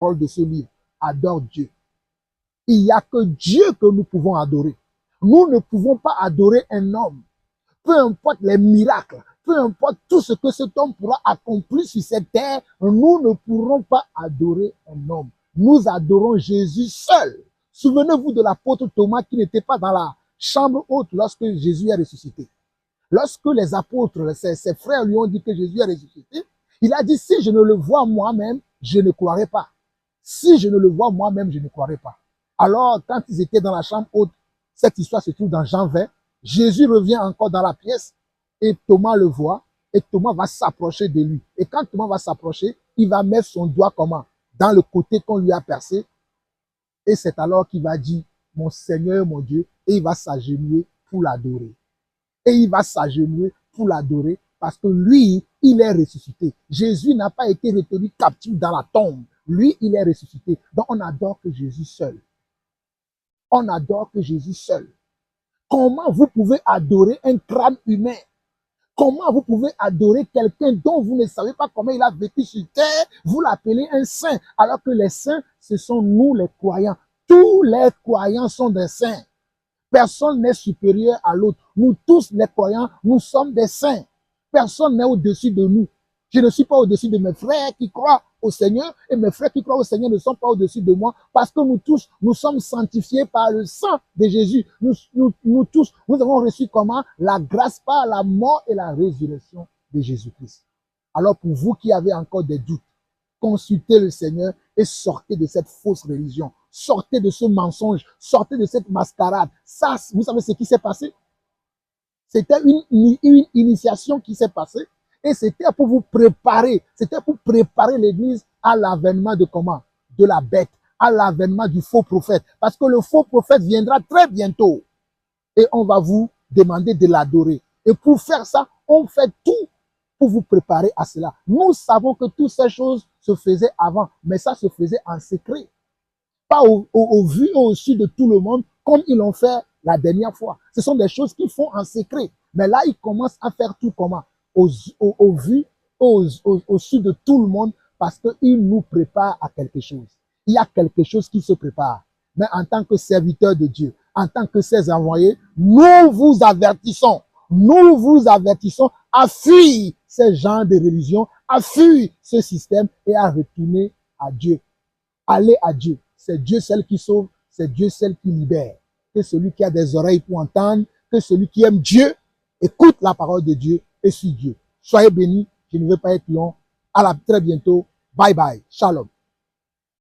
parole de ce livre. Adore Dieu. Il n'y a que Dieu que nous pouvons adorer. Nous ne pouvons pas adorer un homme. Peu importe les miracles, peu importe tout ce que cet homme pourra accomplir sur cette terre, nous ne pourrons pas adorer un homme. Nous adorons Jésus seul. Souvenez-vous de l'apôtre Thomas qui n'était pas dans la chambre haute lorsque Jésus est ressuscité. Lorsque les apôtres, ses frères lui ont dit que Jésus est ressuscité, il a dit, si je ne le vois moi-même, je ne croirai pas. Si je ne le vois moi-même, je ne croirai pas. Alors, quand ils étaient dans la chambre haute, cette histoire se trouve dans Jean 20, Jésus revient encore dans la pièce et Thomas le voit et Thomas va s'approcher de lui. Et quand Thomas va s'approcher, il va mettre son doigt comment? Dans le côté qu'on lui a percé. Et c'est alors qu'il va dire, mon Seigneur, mon Dieu, et il va s'agenouiller pour l'adorer. Et il va s'agenouiller pour l'adorer parce que lui, il est ressuscité. Jésus n'a pas été retenu captif dans la tombe. Lui, il est ressuscité. Donc, on adore que Jésus seul. On adore que Jésus seul. Comment vous pouvez adorer un crâne humain? Comment vous pouvez adorer quelqu'un dont vous ne savez pas comment il a vécu sur terre? Vous l'appelez un saint, alors que les saints, ce sont nous les croyants. Tous les croyants sont des saints. Personne n'est supérieur à l'autre. Nous tous les croyants, nous sommes des saints. Personne n'est au-dessus de nous. Je ne suis pas au-dessus de mes frères qui croient au Seigneur et mes frères qui croient au Seigneur ne sont pas au-dessus de moi parce que nous tous, nous sommes sanctifiés par le sang de Jésus. Nous tous, nous avons reçu comment? La grâce par la mort et la résurrection de Jésus-Christ. Alors pour vous qui avez encore des doutes, consultez le Seigneur et sortez de cette fausse religion. Sortez de ce mensonge, sortez de cette mascarade. Ça, vous savez ce qui s'est passé? C'était une initiation qui s'est passée et c'était pour vous préparer. C'était pour préparer l'Église à l'avènement de comment? De la bête, à l'avènement du faux prophète. Parce que le faux prophète viendra très bientôt et on va vous demander de l'adorer. Et pour faire ça, on fait tout pour vous préparer à cela. Nous savons que toutes ces choses se faisaient avant, mais ça se faisait en secret. Pas au vu et au su de tout le monde, comme ils l'ont fait la dernière fois. Ce sont des choses qu'ils font en secret. Mais là, ils commencent à faire tout comment? Au vu, au su de tout le monde, parce qu'ils nous préparent à quelque chose. Il y a quelque chose qui se prépare. Mais en tant que serviteur de Dieu, en tant que ses envoyés, nous vous avertissons à fuir ce genre de religion, à fuir ce système et à retourner à Dieu. Allez à Dieu. C'est Dieu seul qui sauve, c'est Dieu seul qui libère. Que celui qui a des oreilles pour entendre, que celui qui aime Dieu, écoute la parole de Dieu et suit Dieu. Soyez bénis, je ne veux pas être long. À très bientôt. Bye bye. Shalom.